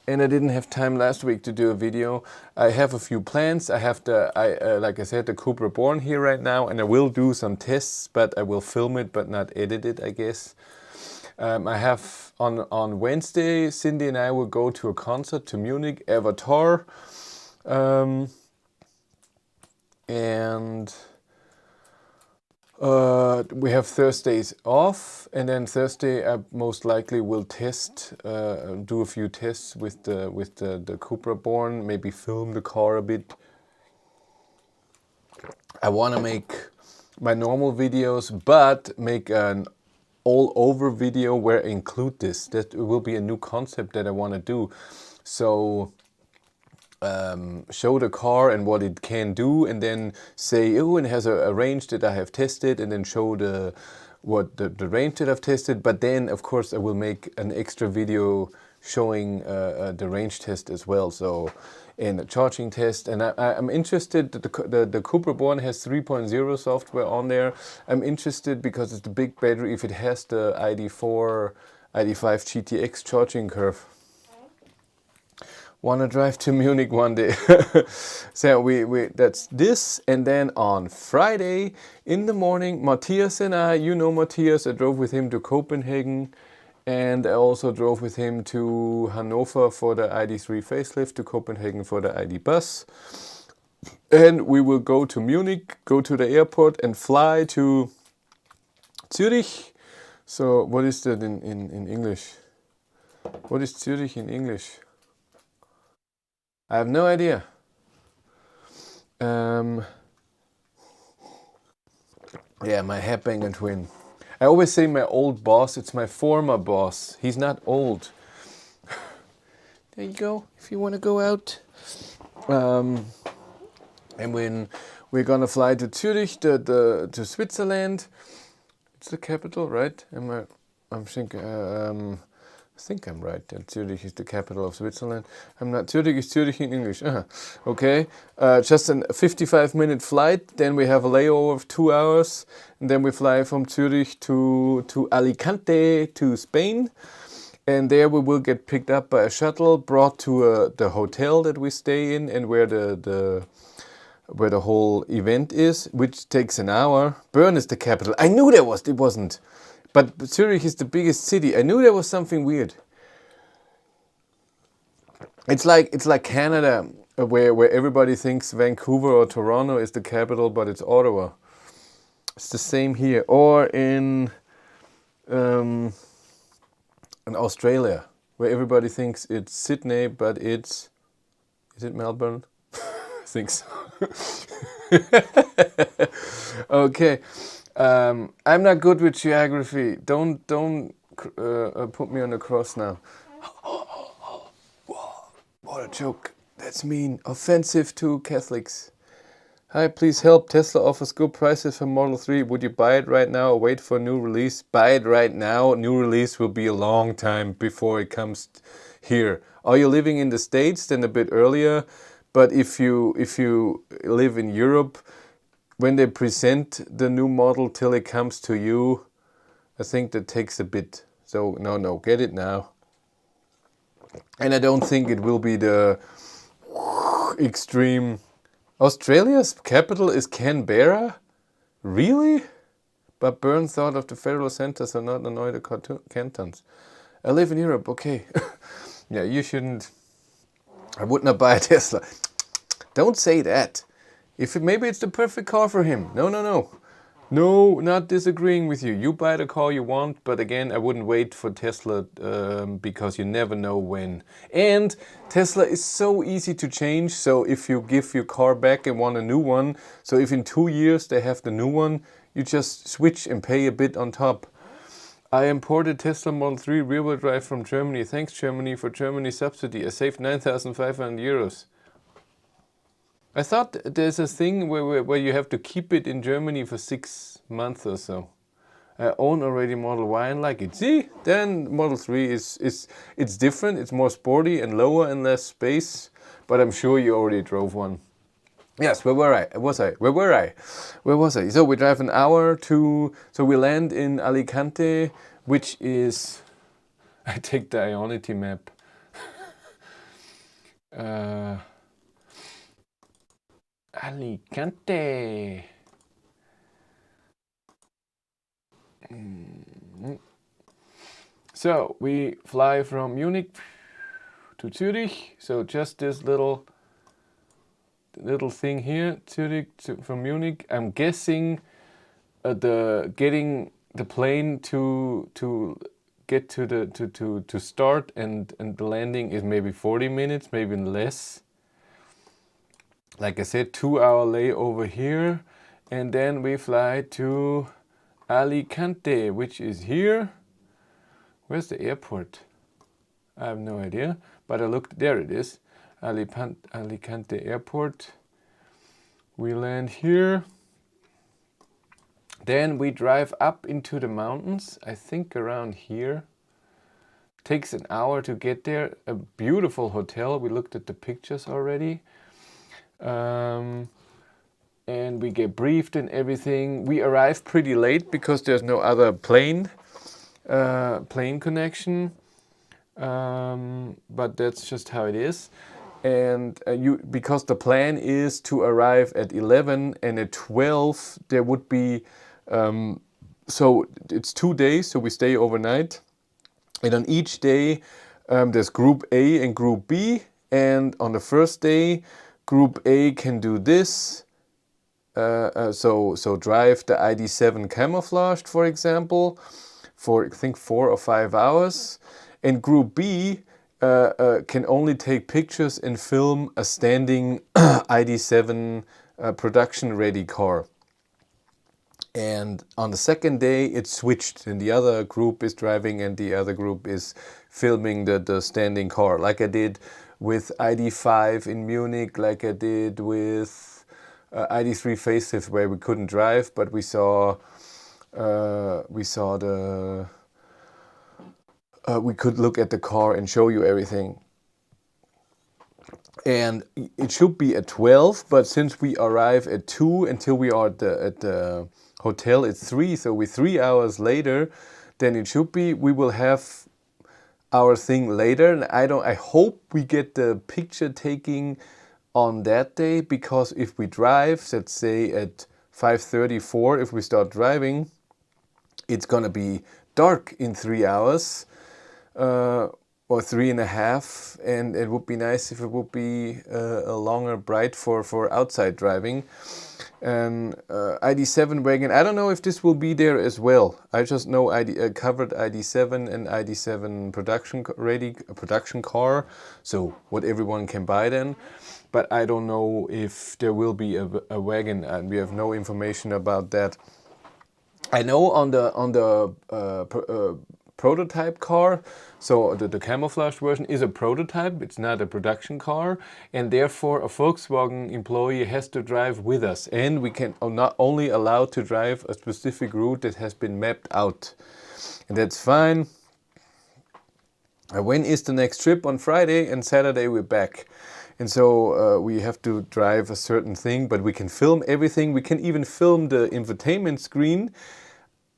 Speaker 1: And I didn't have time last week to do a video. I have a few plans. I have like I said, the Cupra Born here right now, and I will do some tests, but I will film it, but not edit it, I guess. I have on Wednesday, Cindy and I will go to a concert to Munich, Avatar, and we have Thursdays off, and then Thursday I most likely will test, do a few tests with the Cupra Born, maybe film the car a bit. I want to make my normal videos, but make an all-over video where I include this. That will be a new concept that I want to do. So show the car and what it can do, and then say, oh, it has a range that I have tested, and then show the range that I've tested. But then, of course, I will make an extra video showing the range test as well. So, and a charging test. And I'm interested. The Cupra Born has 3.0 software on there. I'm interested because it's the big battery. If it has the ID.4, ID.5 GTX charging curve. Want to drive to Munich one day. So that's this. And then on Friday in the morning, Matthias and I, you know Matthias, I drove with him to Copenhagen, and I also drove with him to Hanover for the ID.3 facelift, to Copenhagen for the ID bus. And we will go to Munich, go to the airport and fly to Zurich. So what is that in English? What is Zurich in English? I have no idea. Yeah, my headbanger twin. I always say my old boss. It's my former boss. He's not old. There you go, if you want to go out. And when we're gonna fly to Zurich, to Switzerland. It's the capital, right? I'm thinking. I think I'm right, that Zurich is the capital of Switzerland. I'm not. Zurich is Zurich in English. Okay. Just a 55-minute flight. Then we have a layover of 2 hours. And then we fly from Zurich to Alicante, to Spain. And there we will get picked up by a shuttle, brought to the hotel that we stay in, and where the whole event is, which takes an hour. Bern is the capital. I knew it wasn't. But Zurich is the biggest city. I knew there was something weird. It's like Canada, where everybody thinks Vancouver or Toronto is the capital, but it's Ottawa. It's the same here. Or in Australia, where everybody thinks it's Sydney, but is it Melbourne? I think so. Okay. I'm not good with geography. Don't put me on the cross now. What a joke. That's mean. Offensive to Catholics. Hi, please help. Tesla offers good prices for Model 3. Would you buy it right now or wait for new release? Buy it right now. New release will be a long time before it comes here. Are you living in the States? Then a bit earlier. But if you live in Europe, when they present the new model till it comes to you, I think that takes a bit. So no, get it now. And I don't think it will be the extreme. Australia's capital is Canberra? Really? But Bern thought of the federal centers are not annoyed the cantons. I live in Europe, okay. Yeah, you shouldn't. I would not buy a Tesla. Don't say that. Maybe it's the perfect car for him. No, not disagreeing with you. You buy the car you want, but again, I wouldn't wait for Tesla because you never know when. And Tesla is so easy to change. So if you give your car back and want a new one, so if in 2 years they have the new one, you just switch and pay a bit on top. I imported Tesla Model 3 rear-wheel drive from Germany. Thanks Germany for Germany subsidy. I saved 9,500 euros. I thought there's a thing where you have to keep it in Germany for 6 months or so. I own already Model Y and like it. See, then Model 3 it's different. It's more sporty and lower and less space. But I'm sure you already drove one. Yes, where were I? Was I? Where were I? Where was I? So we drive an hour to. So we land in Alicante, which is. I take the Ionity map. Uh, Alicante. So we fly from Munich to Zurich. So just this little thing here, Zurich from Munich. I'm guessing getting the plane to get to the to start and the landing is maybe 40 minutes, maybe less. Like I said, 2 hour layover here, and then we fly to Alicante, which is here. Where's the airport? I have no idea, but I looked, there it is. Alicante Airport. We land here. Then we drive up into the mountains, I think around here. Takes an hour to get there. A beautiful hotel. We looked at the pictures already. And we get briefed and everything. We arrive pretty late because there's no other plane connection. But that's just how it is. And because the plan is to arrive at 11 and at 12 there would be, so it's 2 days, so we stay overnight. And on each day there's Group A and Group B. And on the first day, Group A can do this. So drive the ID.7 camouflaged, for example, for I think 4 or 5 hours. And Group B can only take pictures and film a standing ID.7 production ready car. And on the second day it switched, and the other group is driving and the other group is filming the standing car, like I did with ID.5 in Munich, like I did with ID.3 facelift, where we couldn't drive, but we saw we could look at the car and show you everything. And it should be at 12, but since we arrive at 2 until we are at the hotel, it's 3, so we're 3 hours later than it should be. We will have our thing later, and I hope we get the picture taking on that day, because if we drive, let's say at 5:34, if we start driving, it's gonna be dark in 3 hours. Or 3.5, and it would be nice if it would be a longer bright for outside driving. And ID.7 wagon, I don't know if this will be there as well. I just know covered ID.7 and ID.7 production car, so what everyone can buy then. But I don't know if there will be a wagon, and we have no information about that. I know on the prototype car, so the camouflage version is a prototype, it's not a production car, and therefore a Volkswagen employee has to drive with us, and we can not only allowed to drive a specific route that has been mapped out, and that's fine. When is the next trip? On Friday, and Saturday we're back. And so we have to drive a certain thing, but we can film everything. We can even film the infotainment screen,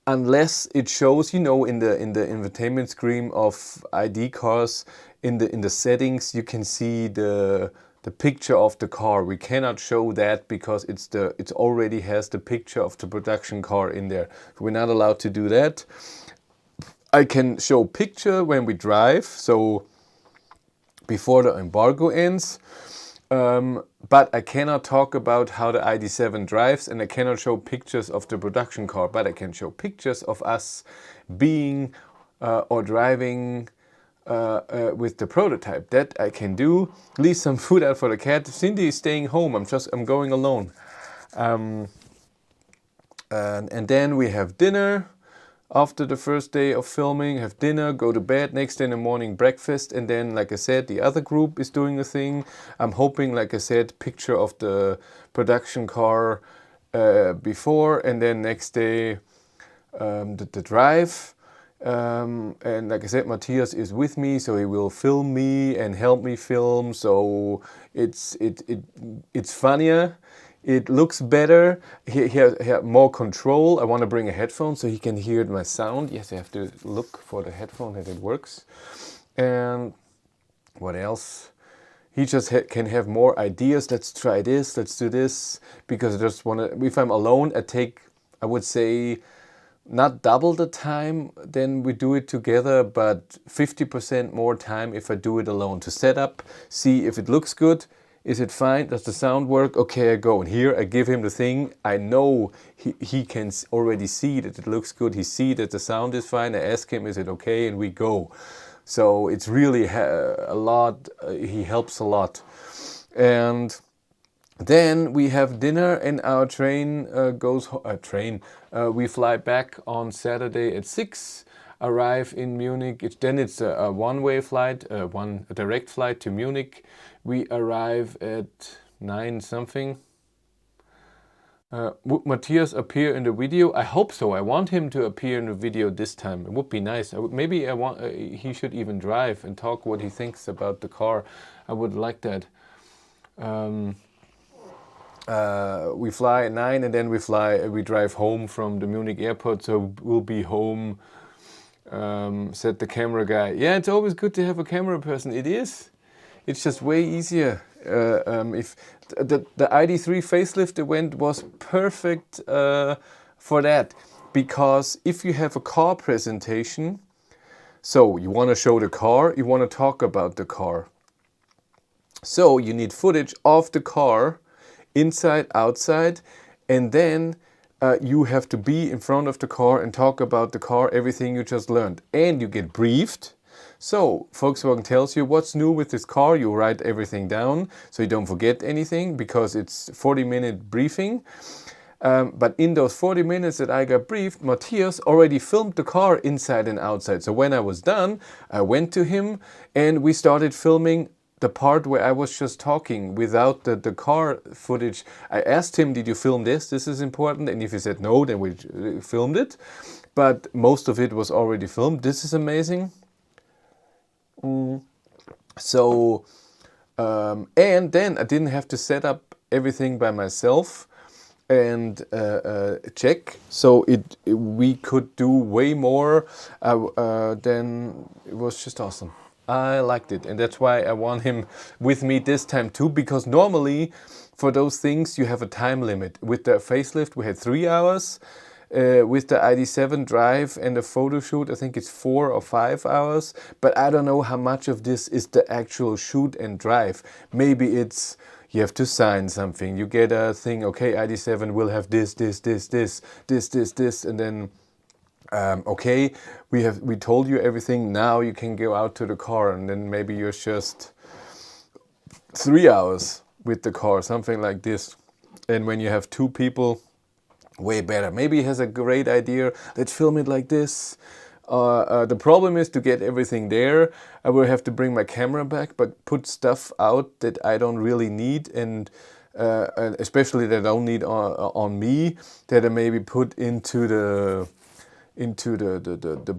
Speaker 1: unless it shows, you know, in the infotainment screen of ID cars, in the settings, you can see the picture of the car. We cannot show that because it already has the picture of the production car in there. We're not allowed to do that. I can show picture when we drive, so before the embargo ends. But I cannot talk about how the ID.7 drives, and I cannot show pictures of the production car, but I can show pictures of us being or driving with the prototype. That I can do. Leave some food out for the cat. Cindy is staying home. I'm going alone. And then we have dinner. After the first day of filming, have dinner, go to bed, next day in the morning breakfast, and then, like I said, the other group is doing a thing. I'm hoping, like I said, picture of the production car before, and then next day the drive. And like I said, Matthias is with me, so he will film me and help me film, so it's funnier. It looks better. He has more control. I want to bring a headphone so he can hear my sound. Yes, I have to look for the headphone that it works. And what else? He just can have more ideas. Let's try this. Let's do this. Because I just want to, if I'm alone, I would say, not double the time than we do it together, but 50% more time if I do it alone, to set up, see if it looks good. Is it fine? Does the sound work? Okay, I go. And here I give him the thing. I know he can already see that it looks good. He see that the sound is fine. I ask him, is it okay? And we go. So it's really a lot. He helps a lot. And then we have dinner and our train we fly back on Saturday at 6, arrive in Munich. Then it's a one-way flight, a direct flight to Munich. We arrive at 9 something. Would Matthias appear in the video? I hope so. I want him to appear in the video this time. It would be nice. Maybe he should even drive and talk what he thinks about the car. I would like that. We fly at 9 and then we drive home from the Munich airport, so we'll be home, said the camera guy. Yeah, it's always good to have a camera person. It is. It's just way easier. If the ID.3 facelift event was perfect for that, because if you have a car presentation, so you want to show the car, you want to talk about the car. So you need footage of the car, inside, outside, and then you have to be in front of the car and talk about the car, everything you just learned. And you get briefed. So Volkswagen tells you what's new with this car. You write everything down so you don't forget anything, because it's 40-minute briefing. But in those 40 minutes that I got briefed, Matthias already filmed the car inside and outside. So when I was done, I went to him and we started filming the part where I was just talking without the car footage. I asked him, did you film this? This is important. And if he said no, then we filmed it. But most of it was already filmed. This is amazing. So, and then I didn't have to set up everything by myself and check. So we could do way more than, it was just awesome. I liked it, and that's why I want him with me this time too, because normally for those things you have a time limit. With the facelift we had 3 hours, with the ID.7 drive and the photo shoot I think it's 4 or 5 hours, but I don't know how much of this is the actual shoot and drive. Maybe it's you have to sign something, you get a thing, okay, ID.7 will have this, and then okay, we told you everything, now you can go out to the car, and then maybe you're just 3 hours with the car, something like this. And when you have 2 people, way better. Maybe he has a great idea, let's film it like this. The problem is to get everything there. I will have to bring my camera back, but put stuff out that I don't really need, and especially that I don't need on me, that I maybe put into the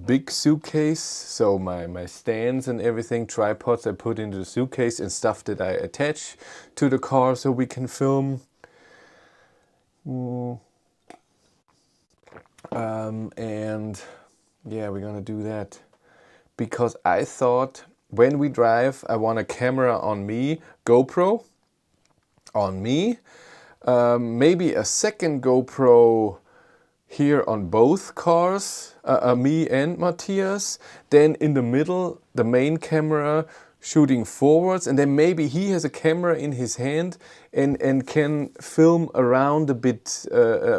Speaker 1: big suitcase. So my stands and everything, tripods I put into the suitcase, and stuff that I attach to the car so we can film. And yeah, we're gonna do that, because I thought when we drive I want a camera on me, GoPro on me, maybe a second GoPro here on both cars, me and Matthias, then in the middle the main camera shooting forwards, and then maybe he has a camera in his hand and can film around a bit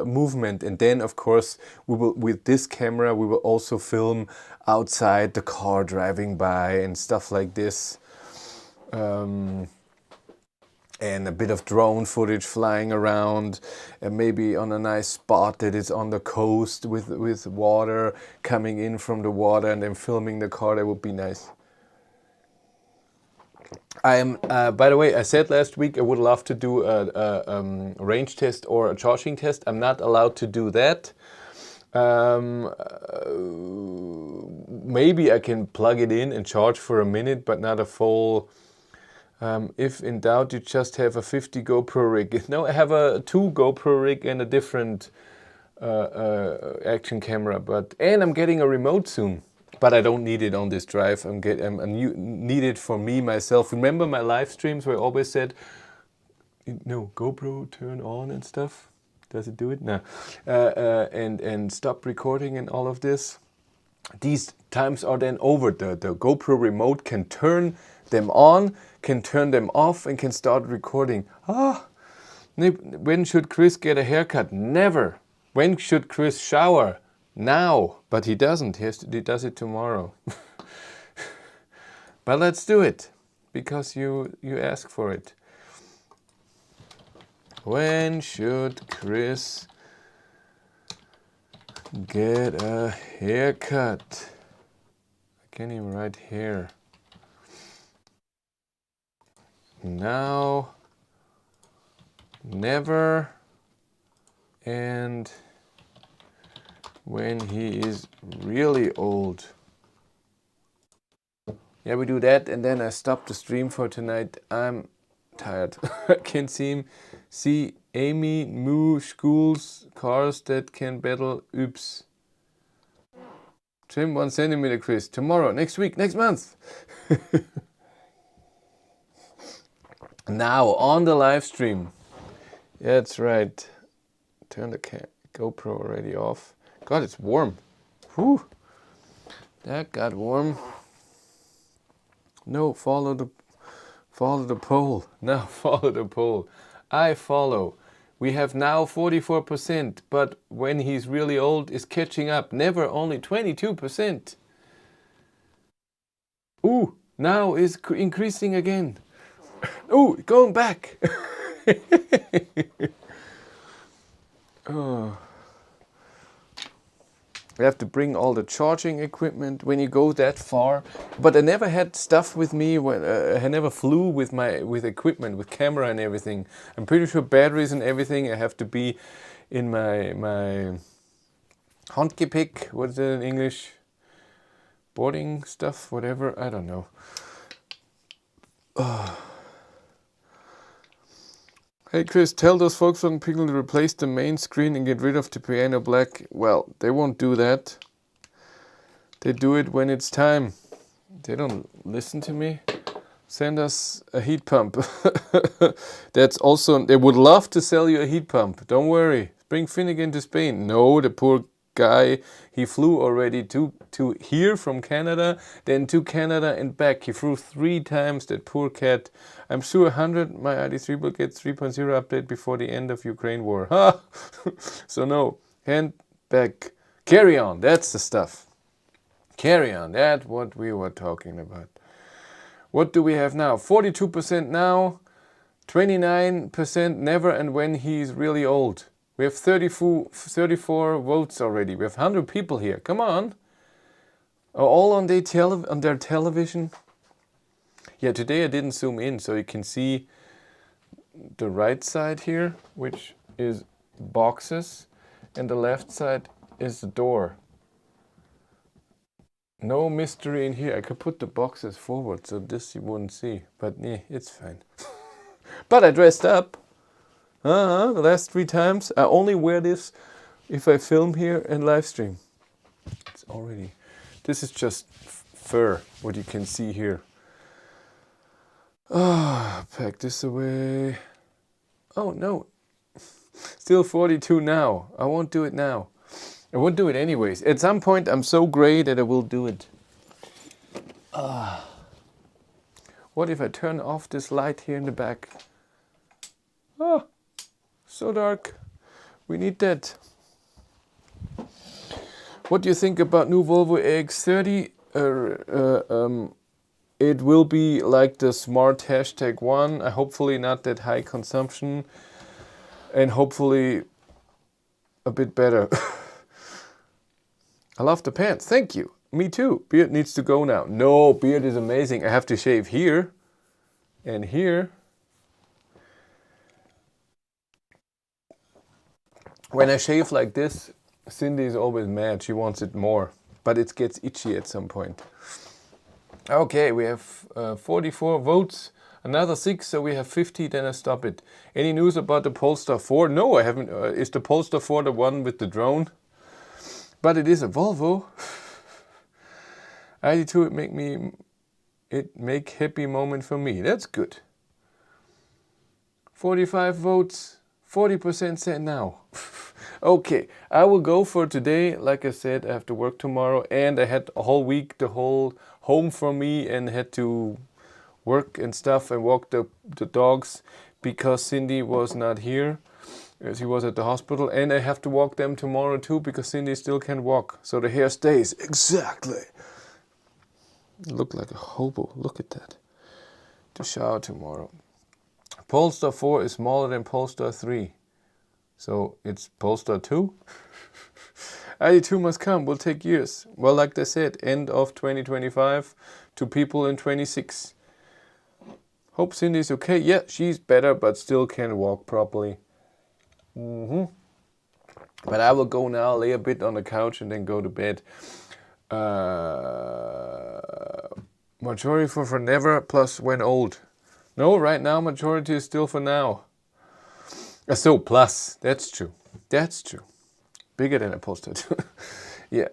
Speaker 1: movement, and then of course we will, with this camera we will also film outside the car driving by and stuff like this. And a bit of drone footage flying around, and maybe on a nice spot that is on the coast with water coming in from the water, and then filming the car. That would be nice. By the way, I said last week I would love to do a range test or a charging test. I'm not allowed to do that. Maybe I can plug it in and charge for a minute, but not a full If in doubt, you just have a 50 GoPro rig. No, I have a 2 GoPro rig and a different action camera. And I'm getting a remote soon. But I don't need it on this drive. I need it for me, myself. Remember my live streams where I always said, no, GoPro turn on and stuff? Does it do it? No. And stop recording and all of this. These times are then over. The GoPro remote can turn them on, can turn them off, and can start recording. When should Chris get a haircut? Never. When should Chris shower? Now. But he doesn't. He does it tomorrow. But let's do it, because you ask for it. When should Chris get a haircut? I can't even write hair. Now, never, and when he is really old. Yeah, we do that, and then I stop the stream for tonight. I'm tired. I can't see Amy, Moo, schools, cars that can battle. Oops. Trim 1 centimeter, Chris. Tomorrow, next week, next month. Now, on the live stream. Yeah, that's right. Turn the GoPro already off. God, it's warm. Whew. That got warm. No, follow the poll. Now follow the poll. I follow. We have now 44%, but when he's really old is catching up. Never, only 22%. Ooh, now is increasing again. Ooh, going back. Oh. I have to bring all the charging equipment when you go that far. But I never had stuff with me when I never flew with equipment, with camera and everything. I'm pretty sure batteries and everything I have to be in my handgepäck. What is it in English? Boarding stuff, whatever. I don't know. Hey Chris, tell those Volkswagen people to replace the main screen and get rid of the piano black. Well, they won't do that. They do it when it's time. They don't listen to me. Send us a heat pump. That's also, they would love to sell you a heat pump. Don't worry. Bring Finnegan to Spain. No, the poor guy, he flew already to here from Canada, then to Canada and back. He flew 3 times, that poor cat. I'm sure 100 my ID.2all will get 3.0 update before the end of Ukraine war. So no, hand back. Carry on, that's the stuff. Carry on, that's what we were talking about. What do we have now? 42% now, 29% never and when he's really old. We have 34 votes already. We have 100 people here. Come on. All on their television. Yeah, today I didn't zoom in, so you can see the right side here, which is boxes, and the left side is the door. No mystery in here. I could put the boxes forward, so this you wouldn't see. But yeah, it's fine. But I dressed up. The last 3 times. I only wear this if I film here and live stream. It's already... This is just fur, what you can see here. Pack this away. Oh no. Still 42 now. I won't do it now. I won't do it anyways. At some point I'm so grey that I will do it. What if I turn off this light here in the back? So dark. We need that. What do you think about new Volvo EX30? It will be like the smart #1. Hopefully not that high consumption. And hopefully a bit better. I love the pants. Thank you. Me too. Beard needs to go now. No, beard is amazing. I have to shave here and here. When I shave like this, Cindy is always mad. She wants it more, but it gets itchy at some point. Okay, we have 44 votes. Another 6, so we have 50, then I stop it. Any news about the Polestar 4? No, I haven't. Is the Polestar 4 the one with the drone? But it is a Volvo. Id.2all make happy moment for me. That's good. 45 votes, 40% said now. Okay, I will go for today. Like I said, I have to work tomorrow, and I had a whole week, the whole home for me, and had to work and stuff and walk the dogs because Cindy was not here. She was at the hospital, and I have to walk them tomorrow too because Cindy still can't walk. So the hair stays. Exactly. Look like a hobo. Look at that. To shower tomorrow. Polestar 4 is smaller than Polestar 3. So it's Polestar 2? Id.2all must come. Will take years. Well, like they said, end of 2025 to people in 26. Hope Cindy's okay. Yeah, she's better, but still can't walk properly. But I will go now, lay a bit on the couch, and then go to bed. Majority for never plus when old. No, right now majority is still for now. So plus, that's true. That's true. Bigger than I posted. Yeah.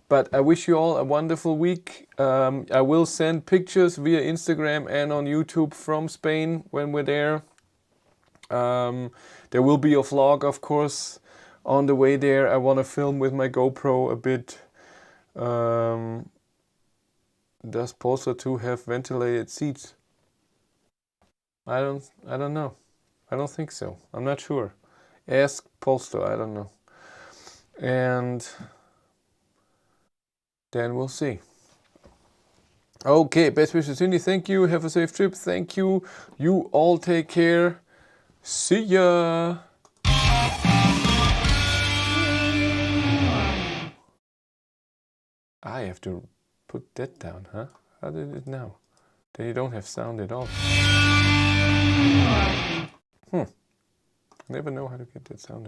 Speaker 1: But I wish you all a wonderful week. I will send pictures via Instagram and on YouTube from Spain when we're there. There will be a vlog, of course, on the way there. I want to film with my GoPro a bit. Does Polestar 2 have ventilated seats? I don't know. I don't think so. I'm not sure. Ask Polestar, I don't know. And then we'll see. Okay, best wishes, Cindy. Thank you. Have a safe trip. Thank you. You all take care. See ya. I have to put that down, huh? How did it now? Then you don't have sound at all. Never know how to get that sound.